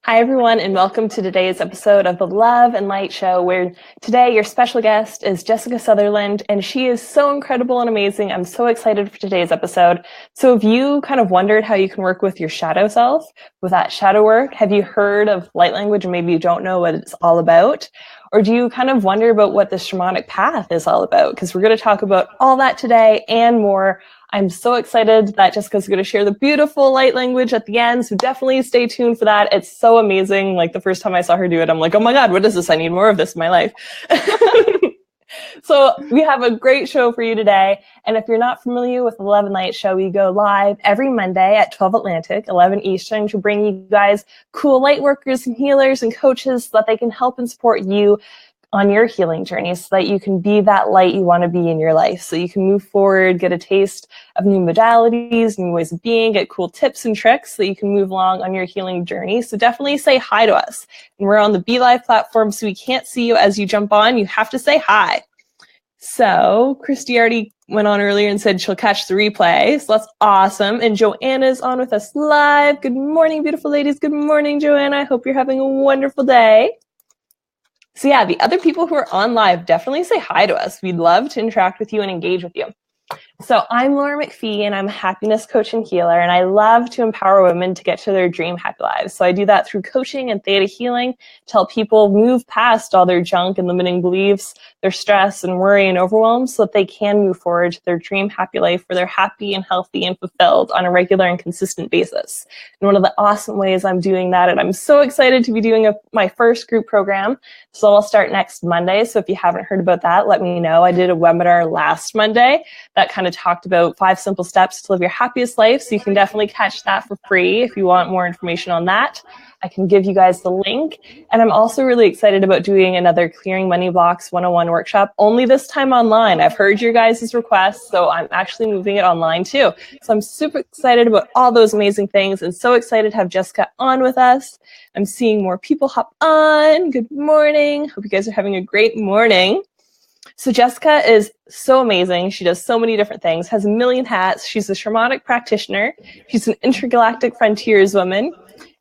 Hi, everyone, and welcome to today's episode of the Love and Light Show, where today your special guest is Jessica Sutherland, and she is so incredible and amazing. I'm so excited for today's episode. So if you kind of wondered how you can work with your shadow self, with that shadow work, have you heard of light language and maybe you don't know what it's all about? Or do you kind of wonder about what the shamanic path is all about? Because we're going to talk about all that today and more. I'm so excited that Jessica's going to share the beautiful light language at the end, so definitely stay tuned for that. It's so amazing. Like the first time I saw her do it, I'm like, oh my God, what is this? I need more of this in my life. So we have a great show for you today. And if you're not familiar with the Love and Light Show, we go live every Monday at 12 Atlantic, 11 Eastern, to bring you guys cool light workers and healers and coaches so that they can help and support you on your healing journey so that you can be that light you want to be in your life. So you can move forward, get a taste of new modalities, new ways of being, get cool tips and tricks so that you can move along on your healing journey. So definitely say hi to us. And we're on the Be Live platform, so we can't see you as you jump on. You have to say hi. So Christy already went on earlier and said she'll catch the replay. So that's awesome. And Joanna's on with us live. Good morning, beautiful ladies. Good morning, Joanna. I hope you're having a wonderful day. So yeah, the other people who are on live, definitely say hi to us. We'd love to interact with you and engage with you. So I'm Laura McPhee, and I'm a happiness coach and healer, and I love to empower women to get to their dream happy lives. So I do that through coaching and theta healing to help people move past all their junk and limiting beliefs, their stress and worry and overwhelm, so that they can move forward to their dream happy life where they're happy and healthy and fulfilled on a regular and consistent basis. And one of the awesome ways I'm doing that, and I'm so excited to be doing my first group program. So I'll start next Monday. So if you haven't heard about that, let me know. I did a webinar last Monday that kind of talked about 5 simple steps to live your happiest life. So you can definitely catch that for free if you want more information on that. I can give you guys the link. And I'm also really excited about doing another Clearing Money Blocks 101 workshop, only this time online. I've heard your guys' requests, so I'm actually moving it online too. So I'm super excited about all those amazing things and so excited to have Jessica on with us. I'm seeing more people hop on. Good morning. Hope you guys are having a great morning. So Jessica is so amazing. She does so many different things, has a million hats. She's a shamanic practitioner. She's an intergalactic frontierswoman.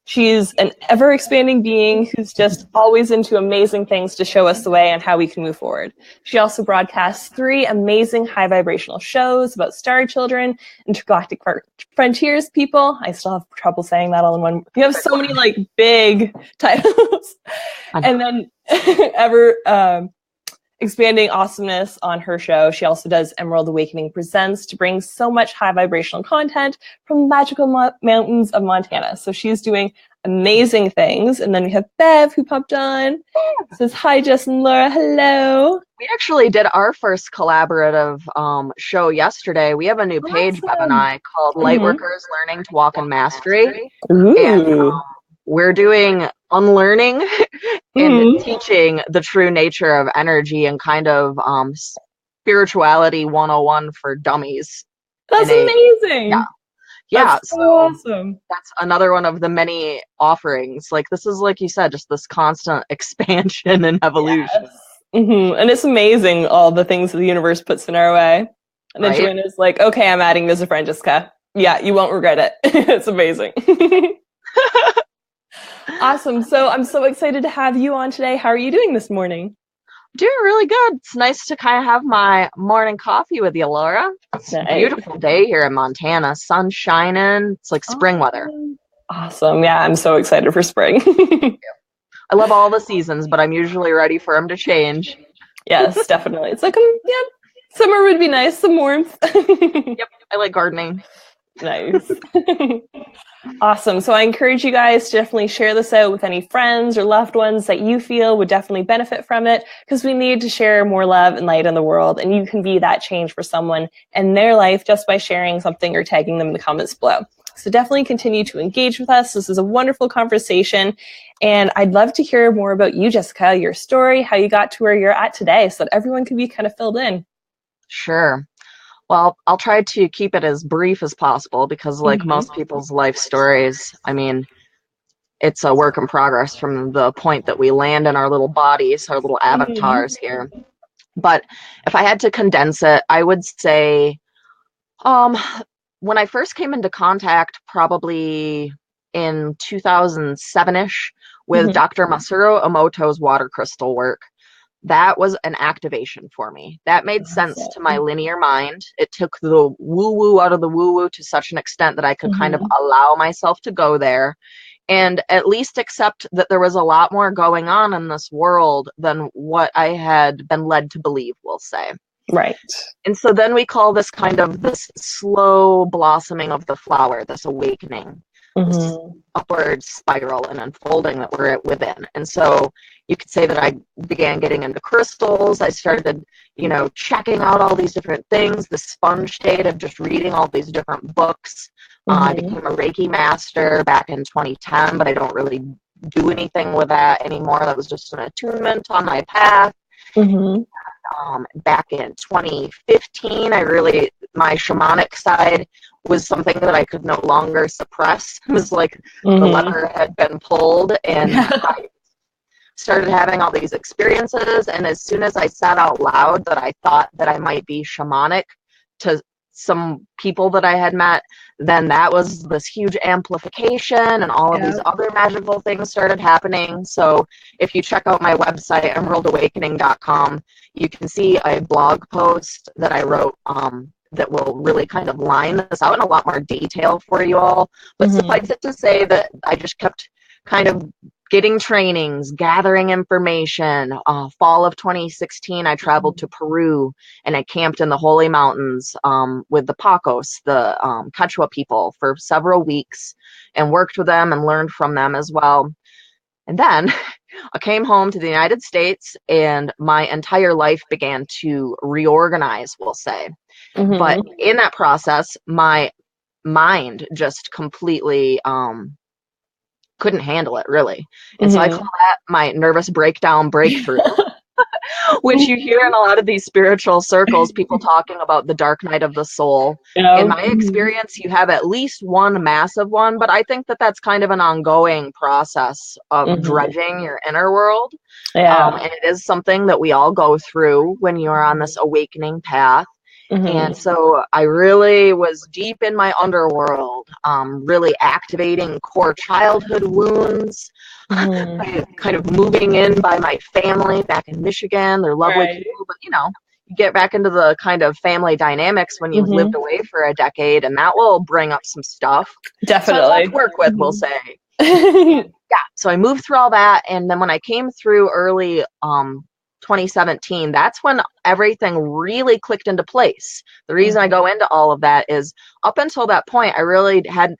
She's an ever-expanding being who's just always into amazing things to show us the way and how we can move forward. She also broadcasts 3 amazing high vibrational shows about Starchildren, Intergalactic Frontierspeople. I still have trouble saying that all in one. You have so many like big titles. And then expanding awesomeness on her show. She also does Emerald Awakening Presents to bring so much high vibrational content from the magical mountains of Montana. So she's doing amazing things. And then we have Bev who popped on. Says, hi, Jess and Laura. Hello. We actually did our first collaborative show yesterday. We have a new page, Bev and I, called Lightworkers Learning to Walk in Mastery. Ooh. And we're doing unlearning and teaching the true nature of energy and kind of spirituality 101 for dummies. That's amazing. Yeah, that's so awesome. That's another one of the many offerings. Like, this is, like you said, just this constant expansion and evolution. Yes. And it's amazing, all the things that the universe puts in our way. And then Joanna's like, okay, I'm adding you as a friend, Jessica. Yeah, you won't regret it. It's amazing. Awesome. So I'm so excited to have you on today. How are you doing this morning? Doing really good. It's nice to kind of have my morning coffee with you, Laura. It's a beautiful day here in Montana. Sun shining. It's like spring weather. Awesome. Yeah, I'm so excited for spring. I love all the seasons, but I'm usually ready for them to change. Yes, definitely. It's like, summer would be nice, some warmth. Yep, I like gardening. Nice. Awesome. So I encourage you guys to definitely share this out with any friends or loved ones that you feel would definitely benefit from it, because we need to share more love and light in the world, and you can be that change for someone in their life just by sharing something or tagging them in the comments below. So definitely continue to engage with us. This is a wonderful conversation, and I'd love to hear more about you, Jessica, your story, how you got to where you're at today, so that everyone can be kind of filled in. Sure. Well, I'll try to keep it as brief as possible because, like most people's life stories, I mean, it's a work in progress from the point that we land in our little bodies, our little avatars here. But if I had to condense it, I would say when I first came into contact, probably in 2007-ish with Mhm. Dr. Masaru Emoto's water crystal work. That was an activation for me. That made sense to my linear mind. It took the woo-woo out of the woo-woo to such an extent that I could kind of allow myself to go there and at least accept that there was a lot more going on in this world than what I had been led to believe, we'll say. Right. And so then we call this kind of this slow blossoming of the flower, this awakening, this upward spiral and unfolding that we're within. And so you could say that I began getting into crystals. I started, checking out all these different things, the sponge state of just reading all these different books. I became a Reiki master back in 2010, but I don't really do anything with that anymore. That was just an attunement on my path. Back in 2015, my shamanic side was something that I could no longer suppress. It was like the lever had been pulled, and I started having all these experiences. And as soon as I said out loud that I thought that I might be shamanic to some people that I had met, then that was this huge amplification, and all of these other magical things started happening. So if you check out my website, emeraldawakening.com, you can see a blog post that I wrote that will really kind of line this out in a lot more detail for you all. But suffice it to say that I just kept kind of getting trainings, gathering information. Fall of 2016, I traveled to Peru, and I camped in the Holy Mountains with the Pacos, the Quechua people, for several weeks, and worked with them and learned from them as well. And then I came home to the United States, and my entire life began to reorganize, we'll say. But in that process, my mind just completely couldn't handle it, really. And so I call that my nervous breakdown breakthrough, which you hear in a lot of these spiritual circles, people talking about the dark night of the soul. In my experience, you have at least one massive one, but I think that that's kind of an ongoing process of dredging your inner world. And it is something that we all go through when you are on this awakening path. And so I really was deep in my underworld, really activating core childhood wounds, kind of moving in by my family back in Michigan. They're lovely people, but you get back into the kind of family dynamics when you've lived away for a decade, and that will bring up some stuff. Definitely. So I have to work with, we'll say. So I moved through all that, and then when I came through early 2017, that's when everything really clicked into place. The reason I go into all of that is up until that point, I really had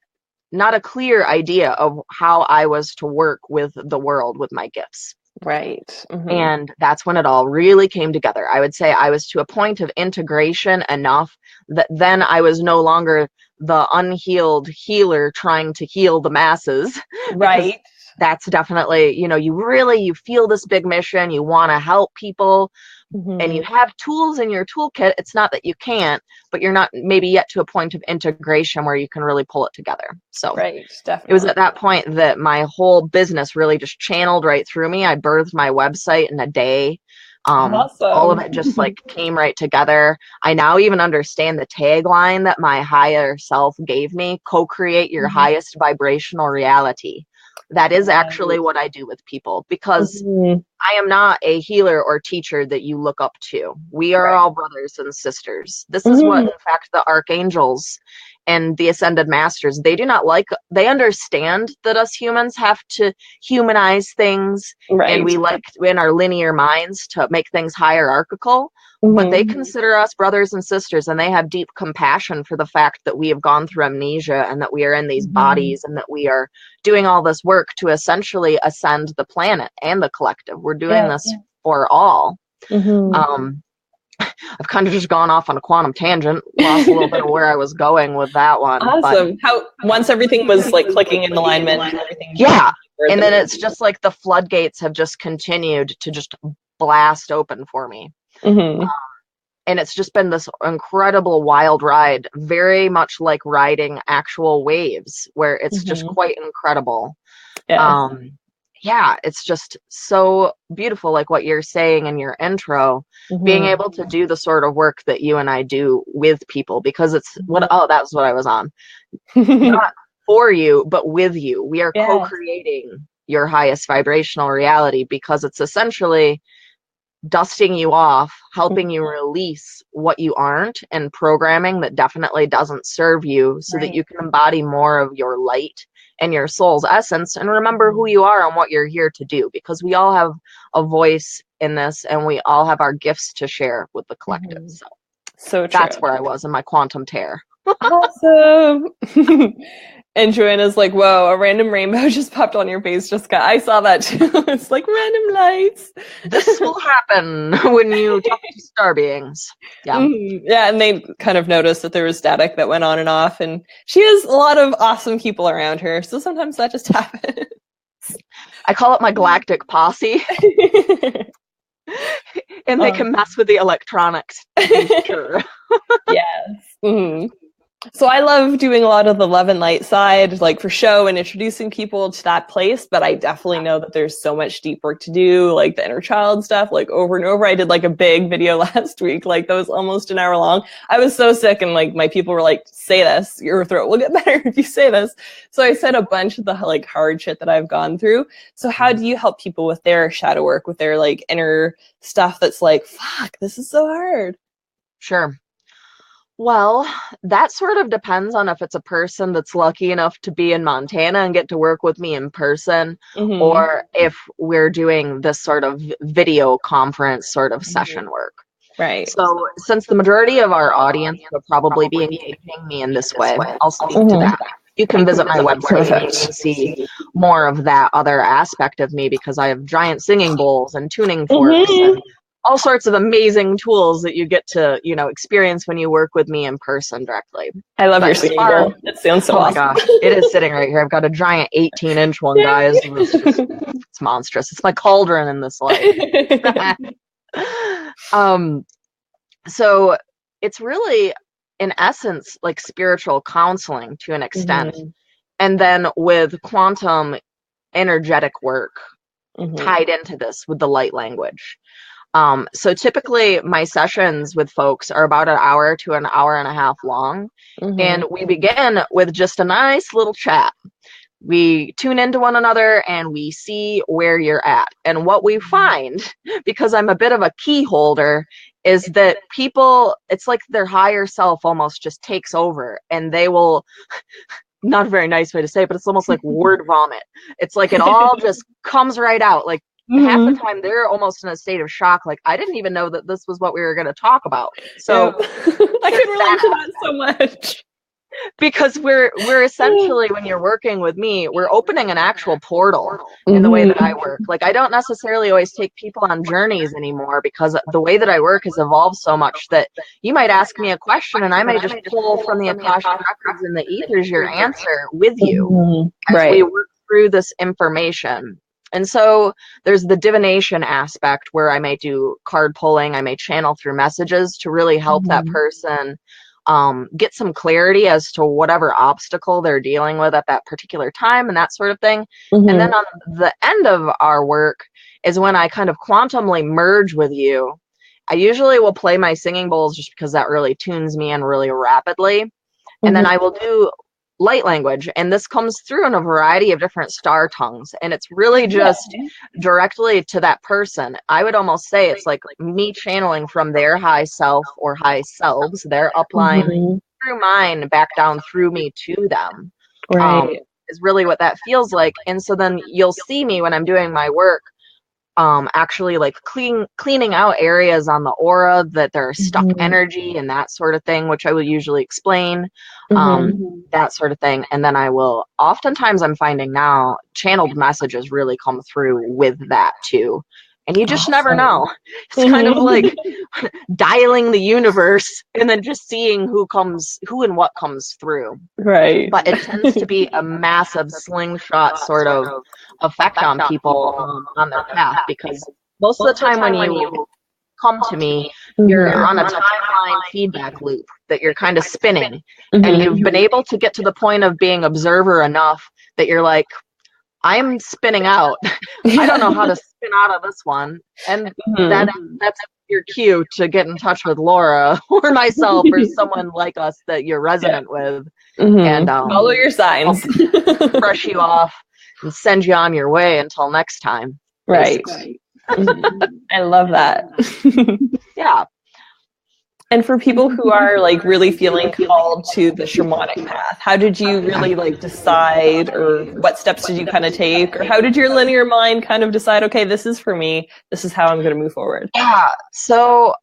not a clear idea of how I was to work with the world with my gifts. Right. And that's when it all really came together. I would say I was to a point of integration enough that then I was no longer the unhealed healer trying to heal the masses. Right. That's definitely, you feel this big mission, you want to help people, and you have tools in your toolkit. It's not that you can't, but you're not maybe yet to a point of integration where you can really pull it together. So definitely. It was at that point that my whole business really just channeled right through me. I birthed my website in a day. Awesome. All of it just came right together. I now even understand the tagline that my higher self gave me: co-create your highest vibrational reality. That is actually what I do with people, because I am not a healer or teacher that you look up to. We are all brothers and sisters. This is what, in fact, the archangels and the ascended masters, they understand that us humans have to humanize things, and we like in our linear minds to make things hierarchical, but they consider us brothers and sisters, and they have deep compassion for the fact that we have gone through amnesia and that we are in these bodies and that we are doing all this work to essentially ascend the planet and the collective. We're doing this for all. I've kind of just gone off on a quantum tangent, lost a little bit of where I was going with that one. Awesome. How once everything was clicking in alignment, everything. And then it's just like the floodgates have just continued to just blast open for me. And it's just been this incredible wild ride, very much like riding actual waves, where it's just quite incredible. It's just so beautiful, like what you're saying in your intro, being able to do the sort of work that you and I do with people, because it's that's what I was on. for you, but with you. We are Yes. co-creating your highest vibrational reality, because it's essentially dusting you off, helping you release what you aren't and programming that definitely doesn't serve you, so that you can embody more of your light and your soul's essence, and remember who you are and what you're here to do, because we all have a voice in this and we all have our gifts to share with the collective. So true. That's where I was in my quantum tear. Awesome. And Joanna's like, whoa, a random rainbow just popped on your face, Jessica. I saw that too. It's like random lights. This will happen when you talk to star beings. Yeah. Yeah, and they kind of noticed that there was static that went on and off, and she has a lot of awesome people around her, so sometimes that just happens. I call it my galactic posse. And they can mess with the electronics. Sure. Yes. So I love doing a lot of the love and light side, like for show and introducing people to that place. But I definitely know that there's so much deep work to do, like the inner child stuff, like over and over. I did like a big video last week, like that was almost an hour long. I was so sick, and like my people were like, say this, your throat will get better if you say this. So I said a bunch of the like hard shit that I've gone through. So how do you help people with their shadow work, with their like inner stuff that's like, fuck, this is so hard? Sure. Well, that sort of depends on if it's a person that's lucky enough to be in Montana and get to work with me in person, or if we're doing this sort of video conference sort of session work. Right. So since the majority of our audience will probably be engaging me in this way, I'll speak to that. You can visit my website and you can see more of that other aspect of me, because I have giant singing bowls and tuning forks and all sorts of amazing tools that you get to, you know, experience when you work with me in person directly. I love your singing bowl. It sounds so awesome. Oh my gosh, it is sitting right here. I've got a giant 18-inch one, guys. It's monstrous. It's my cauldron in this life. So it's really, in essence, like spiritual counseling to an extent. And then with quantum energetic work tied into this with the light language. So typically my sessions with folks are about an hour to an hour and a half long. And we begin with just a nice little chat. We tune into one another and we see where you're at. And what we find, because I'm a bit of a key holder, is that people, it's like their higher self almost just takes over, and they will, not a very nice way to say it, but it's almost like word vomit. It's like it all just comes right out. Like half the time they're almost in a state of shock. Like, I didn't even know that this was what we were going to talk about. So I can relate to that so much. Because we're essentially, when you're working with me, we're opening an actual portal in the way that I work. Like, I don't necessarily always take people on journeys anymore, because the way that I work has evolved so much that you might ask me a question and I might just pull from the Akashic records and the ethers your answer with you as we work through this information. And so there's the divination aspect, where I may do card pulling, I may channel through messages to really help that person get some clarity as to whatever obstacle they're dealing with at that particular time and that sort of thing. And then on the end of our work is when I kind of quantumly merge with you. I usually will play my singing bowls just because that really tunes me in really rapidly. And then I will do light language, and this comes through in a variety of different star tongues, and it's really just directly to that person. I would almost say it's like me channeling from their high self or high selves, their upline through mine back down through me to them. Is really what that feels like. And so then you'll see me when I'm doing my work actually like cleaning out areas on the aura that there are stuck energy and that sort of thing, which I will usually explain, that sort of thing. And then I will, oftentimes I'm finding now, channeled messages really come through with that too. And you just never know. It's kind of like dialing the universe and then just seeing who and what comes through. Right. But it tends to be a massive slingshot sort of effect on people on their path, because most of the time when you come to me, you're on a timeline feedback loop that you're kind of spinning. And you've been able to get to the point of being observer enough that you're like, I'm spinning out. I don't know how to spin out of this one. And that's your cue to get in touch with Laura or myself or someone like us that you're resonant with. And follow your signs. Brush you off and send you on your way until next time. Right. I love that. Yeah. And for people who are like really feeling called to the shamanic path, how did you really like decide, or what steps did you kind of take, or how did your linear mind kind of decide, okay, this is for me, this is how I'm going to move forward? Yeah. So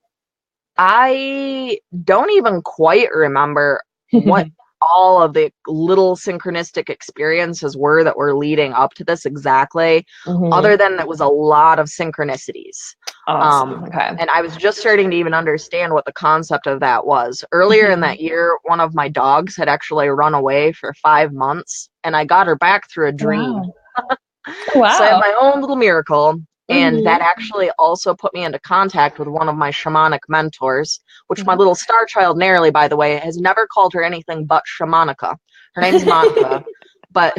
I don't even quite remember what all of the little synchronistic experiences were that were leading up to this exactly, other than it was a lot of synchronicities. Awesome. Okay. And I was just starting to even understand what the concept of that was. Earlier in that year, one of my dogs had actually run away for 5 months, and I got her back through a dream. Wow. So I had my own little miracle. And that actually also put me into contact with one of my shamanic mentors, which my little star child, Narely, by the way, has never called her anything but Shamanica. Her name's Monica. But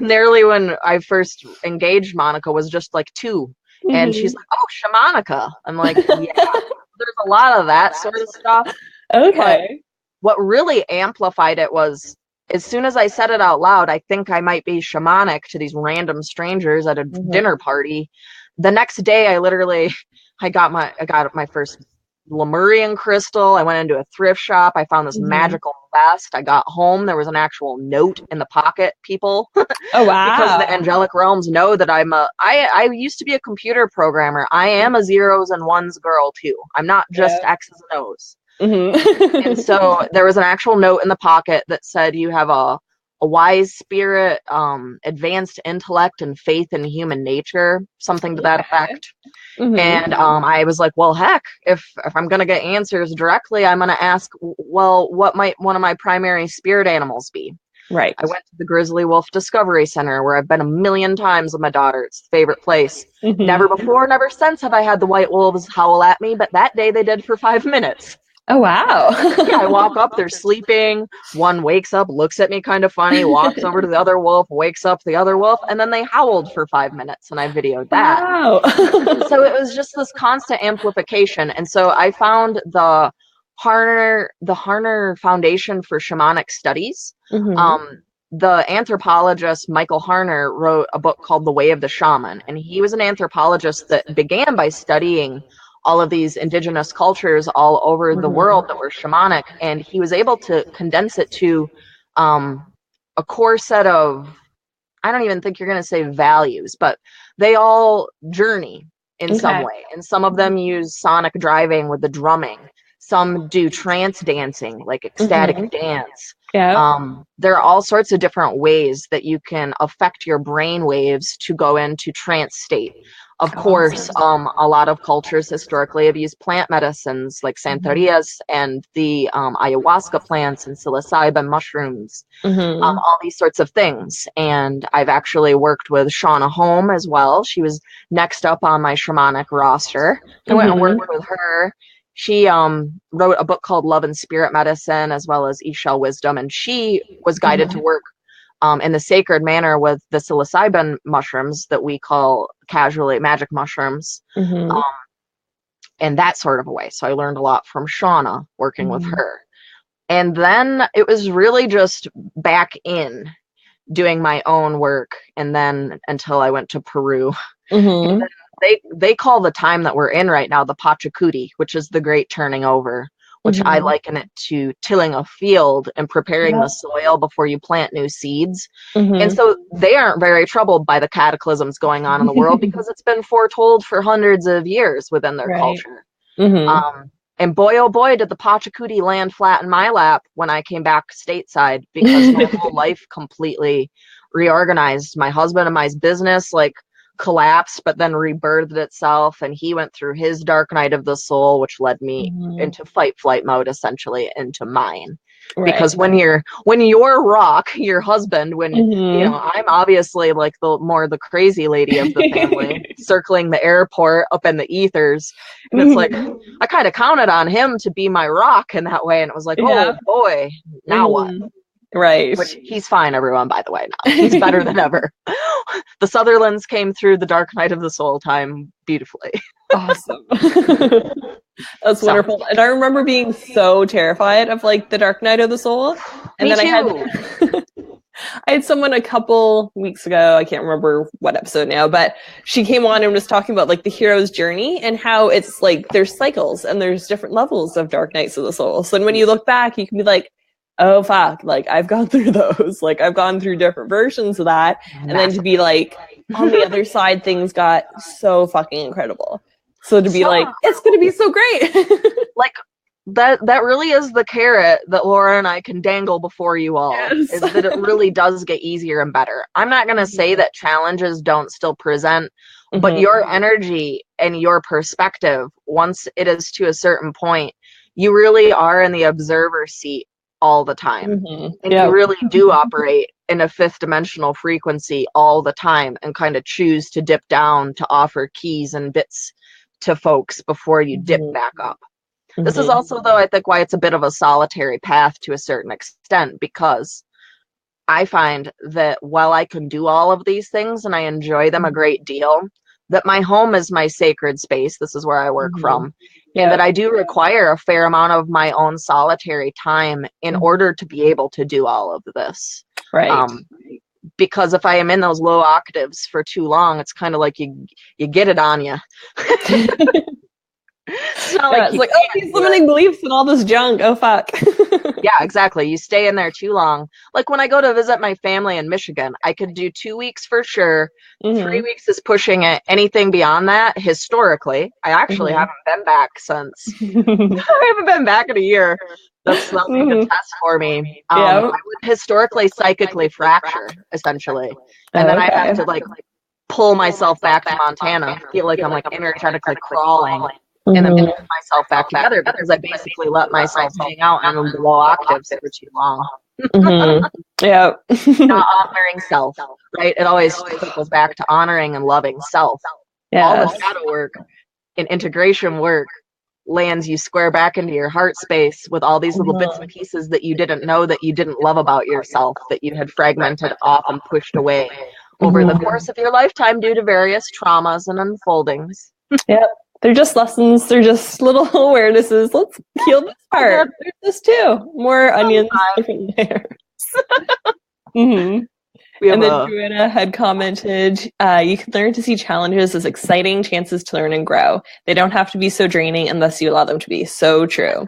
Narely, when I first engaged Monica, was just like 2. And she's like, oh, Shamanica. I'm like, yeah, there's a lot of that sort of stuff. Okay. But what really amplified it was, as soon as I said it out loud, I think I might be shamanic to these random strangers at a dinner party. The next day, I got my first Lemurian crystal. I went into a thrift shop. I found this magical vest. I got home. There was an actual note in the pocket, people. Oh, wow. Because the angelic realms know that I used to be a computer programmer. I am a zeros and ones girl too. I'm not just X's and O's. And so there was an actual note in the pocket that said, you have a wise spirit, advanced intellect, and faith in human nature, something to that effect. And I was like, well, heck, if I'm going to get answers directly, I'm going to ask, well, what might one of my primary spirit animals be? Right. I went to the Grizzly Wolf Discovery Center, where I've been a million times with my daughter. It's a favorite place. Never before, never since have I had the white wolves howl at me, but that day they did for 5 minutes. Oh, wow. Yeah, I walk up, they're sleeping. One wakes up, looks at me kind of funny, walks over to the other wolf, wakes up the other wolf, and then they howled for 5 minutes, and I videoed that. Wow. So it was just this constant amplification. And so I found the Harner Foundation for Shamanic Studies. The anthropologist Michael Harner wrote a book called The Way of the Shaman, and he was an anthropologist that began by studying all of these indigenous cultures all over the world that were shamanic, and he was able to condense it to a core set of, I don't even think you're going to say values, but they all journey in some way, and some of them use sonic driving with the drumming. Some do trance dancing, like ecstatic dance. There are all sorts of different ways that you can affect your brain waves to go into trance state. Of course, a lot of cultures historically have used plant medicines like Santerias and the ayahuasca plants and psilocybin mushrooms, all these sorts of things. And I've actually worked with Shauna Home as well. She was next up on my shamanic roster. I went and worked with her. She wrote a book called Love and Spirit Medicine, as well as Eshell Wisdom, and she was guided to work in the sacred manner with the psilocybin mushrooms that we call casually magic mushrooms, in that sort of a way. So I learned a lot from Shauna working with her. And then it was really just back in doing my own work, and then until I went to Peru. And then they call the time that we're in right now the Pachacuti, which is the great turning over, which I liken it to tilling a field and preparing the soil before you plant new seeds. And so they aren't very troubled by the cataclysms going on in the world because it's been foretold for hundreds of years within their culture. And boy, oh boy, did the Pachacuti land flat in my lap when I came back stateside, because my whole life completely reorganized. My husband and my business collapsed, but then rebirthed itself, and he went through his dark night of the soul, which led me into fight flight mode, essentially into mine. Because when your rock, your husband, when I'm obviously the crazy lady of the family, circling the airport up in the ethers, and it's like I kind of counted on him to be my rock in that way, and it was like, oh boy, now what? Right. Which he's fine, everyone, by the way. Now he's better than ever. The Sutherlands came through the dark night of the soul time beautifully. Awesome. That's wonderful. And I remember being so terrified of like the Dark Night of the Soul. And Me then too. I had someone a couple weeks ago, I can't remember what episode now, but she came on and was talking about like the hero's journey and how it's like there's cycles and there's different levels of Dark Nights of the Soul. So when you look back, you can be like, oh fuck, like I've gone through those. Like I've gone through different versions of that. And then to be like on the other side, things got so fucking incredible. So to be like, it's gonna be so great. Like that really is the carrot that Laura and I can dangle before you all. Yes. Is that it really does get easier and better. I'm not gonna say that challenges don't still present, but your energy and your perspective, once it is to a certain point, you really are in the observer seat all the time. And you really do operate in a fifth dimensional frequency all the time and kind of choose to dip down to offer keys and bits to folks before you dip back up. This is also, though, I think why it's a bit of a solitary path to a certain extent, because I find that while I can do all of these things and I enjoy them a great deal, that my home is my sacred space. This is where I work from. And that I do require a fair amount of my own solitary time in order to be able to do all of this. Right. Because if I am in those low octaves for too long, it's kind of like you get it on you. It's not like oh, these limiting beliefs and all this junk. Oh, fuck. Yeah, exactly. You stay in there too long. Like when I go to visit my family in Michigan, I could do 2 weeks for sure. 3 weeks is pushing it. Anything beyond that, historically, I actually haven't been back since. I haven't been back in a year. That's something to test for me. I would historically, psychically fracture, essentially. And then I have to like pull myself back to Montana. Feel like I'm like energetically crawling. And then put myself back together because I basically let myself hang out on the low octaves for too long. Not honoring self, right? It always circles back to honoring and loving self. All the shadow work and integration work lands you square back into your heart space with all these little bits and pieces that you didn't know that you didn't love about yourself, that you had fragmented off and pushed away over the course of your lifetime due to various traumas and unfoldings. They're just lessons. They're just little awarenesses. Let's heal this part. There's this too. More onions, different layers. And then Joanna had commented, you can learn to see challenges as exciting chances to learn and grow. They don't have to be so draining unless you allow them to be. So true.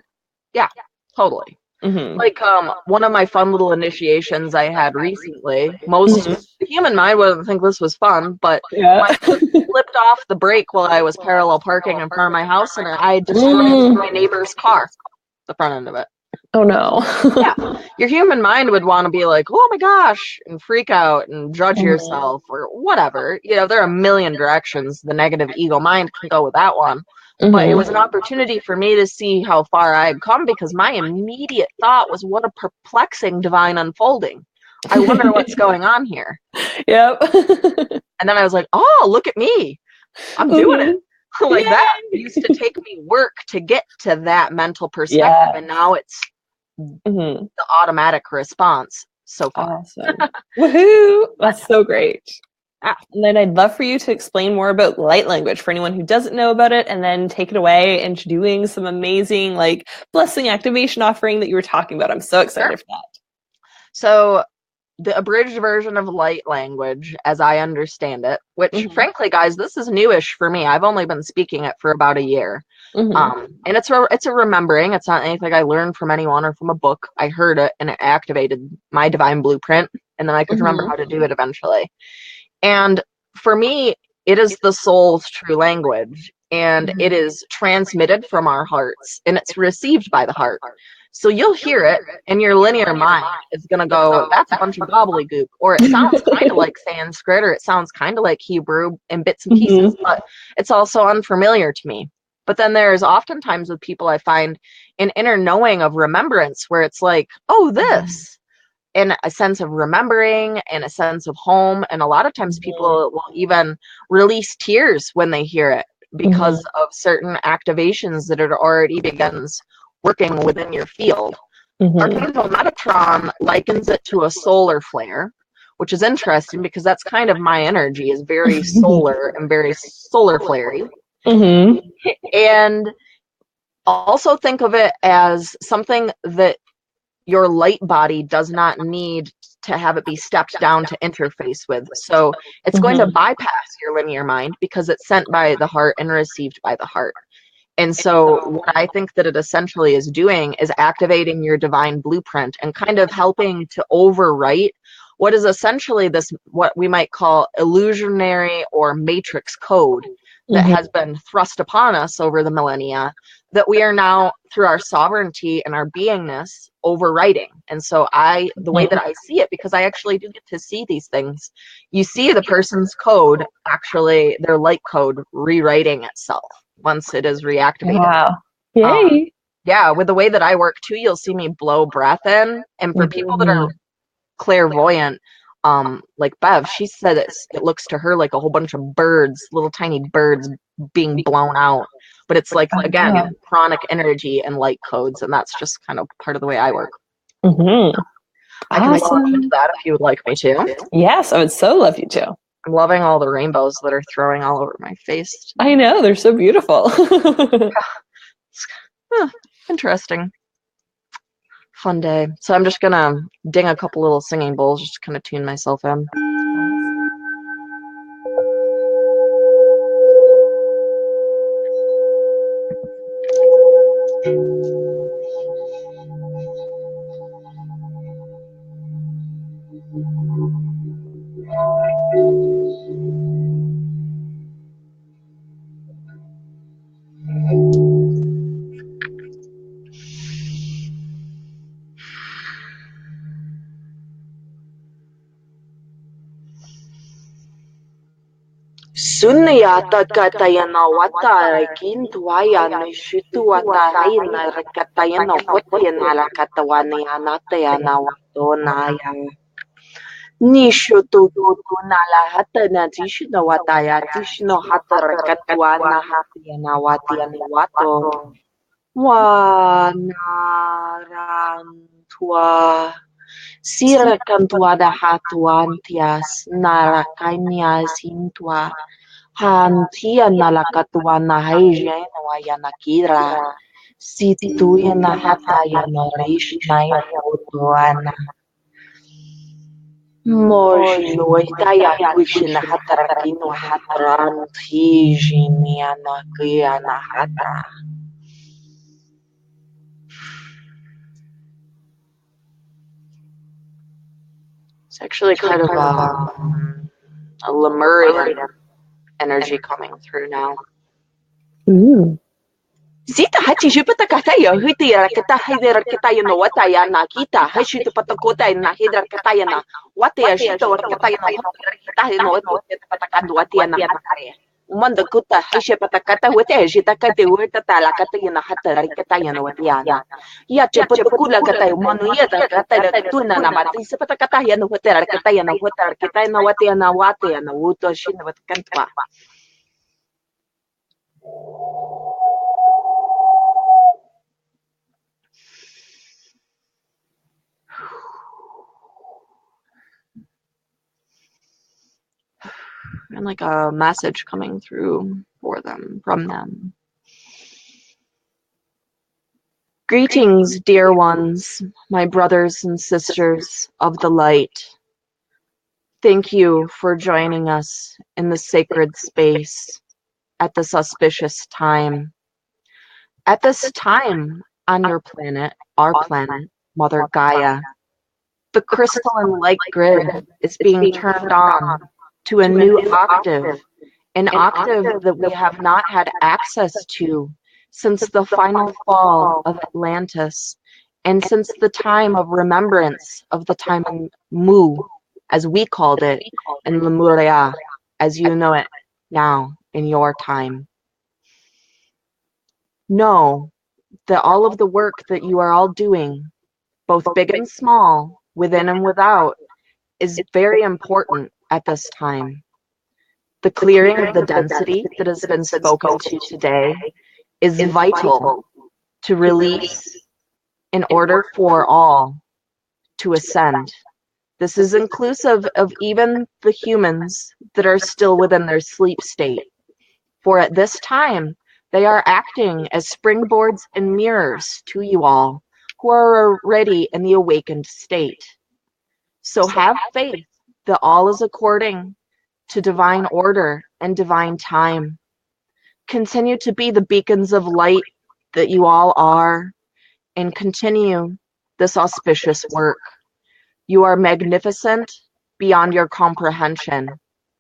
Yeah, totally. Like one of my fun little initiations I had recently, the human mind wouldn't think this was fun, but my foot slipped off the brake while I was parallel parking in front of my house, and I destroyed my neighbor's car, the front end of it. Oh no. Your human mind would want to be like, oh my gosh, and freak out and judge yourself or whatever. You know, there are a million directions the negative ego mind can go with that one. But it was an opportunity for me to see how far I had come, because my immediate thought was, what a perplexing divine unfolding. I wonder what's going on here. And then I was like, oh, look at me. I'm doing it. Like that used to take me work to get to that mental perspective. And now it's the automatic response so far. Awesome. Woohoo! That's so great. And then I'd love for you to explain more about light language for anyone who doesn't know about it, and then take it away into doing some amazing like blessing activation offering that you were talking about. I'm so excited for that. So the abridged version of light language, as I understand it, which frankly, guys, this is newish for me. I've only been speaking it for about a year. And it's a remembering. It's not anything I learned from anyone or from a book. I heard it and it activated my divine blueprint, and then I could remember how to do it eventually. And for me, it is the soul's true language, and it is transmitted from our hearts, and it's received by the heart. So you'll hear it, and your linear mind is going to go, that's a bunch of gobbledygook, or it sounds kind of like Sanskrit, or it sounds kind of like Hebrew in bits and pieces, but it's also unfamiliar to me. But then there's oftentimes with people I find an inner knowing of remembrance where it's like, oh, this. And a sense of remembering and a sense of home. And a lot of times people will even release tears when they hear it because of certain activations that it already begins working within your field. Archangel Metatron likens it to a solar flare, which is interesting because that's kind of my energy, is very solar and very solar flary. And Also think of it as something that your light body does not need to have it be stepped down to interface with. So it's going to bypass your linear mind because it's sent by the heart and received by the heart. And so what I think that it essentially is doing is activating your divine blueprint and kind of helping to overwrite what is essentially this, what we might call illusionary or matrix code that has been thrust upon us over the millennia, that we are now, through our sovereignty and our beingness, overwriting. And so the way that I see it, because I actually do get to see these things, you see the person's code, actually their light code rewriting itself once it is reactivated. Wow. Yay. Yeah, with the way that I work too, you'll see me blow breath in. And for people that are clairvoyant, like Bev, she said it looks to her like a whole bunch of birds, little tiny birds being blown out. But it's like, again, pranic energy and light codes, and that's just kind of part of the way I work. I can launch into that if you would like me to. Yes, I would so love you to. I'm loving all the rainbows that are throwing all over my face. I know, they're so beautiful. Interesting. Fun day. So I'm just gonna ding a couple little singing bowls just to kind of tune myself in. Sunyata katayana wata kintuaya nishitu wata haina katayana hotiana la katawana anatayana watonaya nishutu tutuna la hatana tishno wataya tishno hatara katwana hatayana watiana wato wanarantua Sira kantuada hatuantias narakainia sintua hantia nalakatuana haijena wayana kira situyana hatayana rishnaina utuana mojnoitaya kuishina hatarakino hatarantijiniana kuyana hata. It's actually kind of a Lemurian energy coming through now. Sita hachi shupata kataya hiti rakata hidra kataya no wataya na kita hashitu patakota na hidra kataya na wataya shito kataya no kataya no patakadu wataya na hatare. Umanda kuta hashe patakata wate shita kate wata tala kataya na hatare kataya no wataya. Ya chepatakula kataya manu yata kataya tuna na mati sepatakata ya no wataya kataya no wataya kataya no wataya na wuto shina watakantwa. And like a message coming through from them. Greetings, dear ones, my brothers and sisters of the light. Thank you for joining us in the sacred space at this auspicious time. At this time on your planet, our planet, Mother Gaia, the crystalline light grid is being turned on to a new octave, an octave that we have not had access to since the final fall of Atlantis, and since the time of remembrance of the time in Mu, as we called it, in Lemuria, as you know it now in your time. Know that all of the work that you are all doing, both big and small, within and without, is very important at this time. The clearing of the density that has been spoken to today is vital to release in order for all to ascend. This is inclusive of even the humans that are still within their sleep state. For at this time, They are acting as springboards and mirrors to you all who are already in the awakened state. So have faith that all is according to divine order and divine time. Continue to be the beacons of light that you all are, and continue this auspicious work. You are magnificent beyond your comprehension,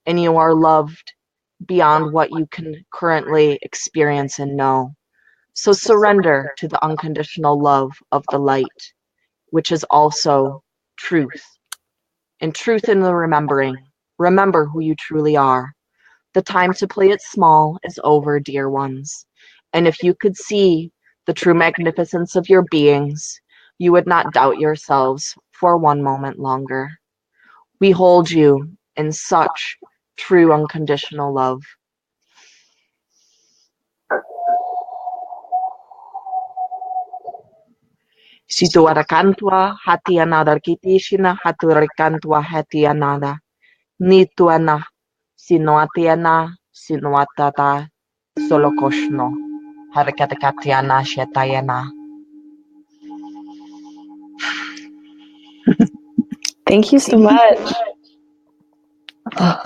and you are loved beyond what you can currently experience and know. So surrender to the unconditional love of the light, which is also truth. And truth in the remembering. Remember who you truly are. The time to play it small is over, dear ones. And if you could see the true magnificence of your beings, you would not doubt yourselves for one moment longer. We hold you in such true unconditional love. Situarakantua hati another kitishina haturikantua hati another. Nituana sinoatiana sinoatata solokoshno. Harakatakatiana shetayana. Thank you so much.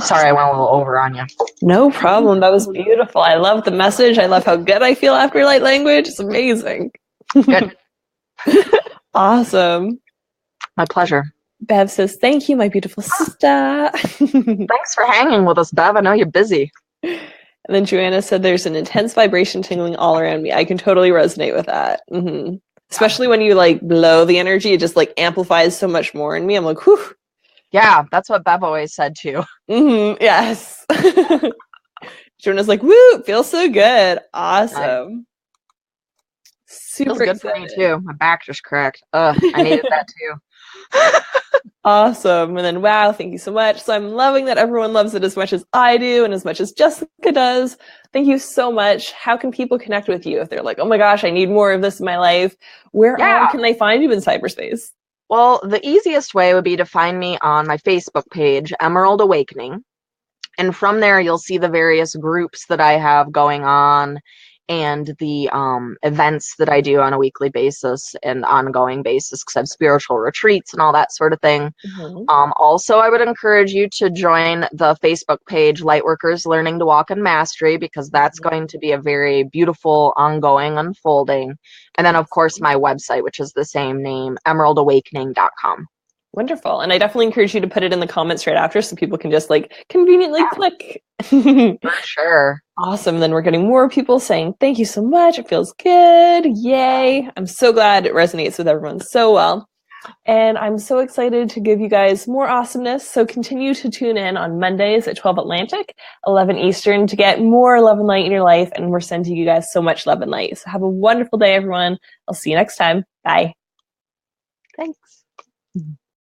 Sorry, I went a little over on you. No problem. That was beautiful. I love the message. I love how good I feel after light language. It's amazing. Good. Awesome. My pleasure. Bev says, thank you, my beautiful sister. Thanks for hanging with us, Bev. I know you're busy. And then Joanna said, there's an intense vibration tingling all around me. I can totally resonate with that. Mm-hmm. Especially when you like blow the energy, it just like amplifies so much more in me. I'm like, whew. Yeah, that's what Bev always said too. Mm-hmm. Yes. Joanna's like, woo, feels so good. Awesome. Super feels good for me too. My back just cracked. I needed that too. Awesome. And then, wow, thank you so much. So I'm loving that everyone loves it as much as I do and as much as Jessica does. Thank you so much. How can people connect with you if they're like, oh my gosh, I need more of this in my life? Where can they find you in cyberspace? Well, the easiest way would be to find me on my Facebook page, Emerald Awakening. And from there, you'll see the various groups that I have going on and the events that I do on a weekly basis and ongoing basis because I have spiritual retreats and all that sort of thing. Mm-hmm. Also, I would encourage you to join the Facebook page, Lightworkers Learning to Walk in Mastery, because that's going to be a very beautiful, ongoing unfolding. And then, of course, my website, which is the same name, emeraldawakening.com. Wonderful. And I definitely encourage you to put it in the comments right after so people can just like conveniently click. For sure. Awesome. Then we're getting more people saying, thank you so much. It feels good. Yay. I'm so glad it resonates with everyone so well. And I'm so excited to give you guys more awesomeness. So continue to tune in on Mondays at 12 Atlantic, 11 Eastern to get more love and light in your life. And we're sending you guys so much love and light. So have a wonderful day, everyone. I'll see you next time. Bye. Thanks.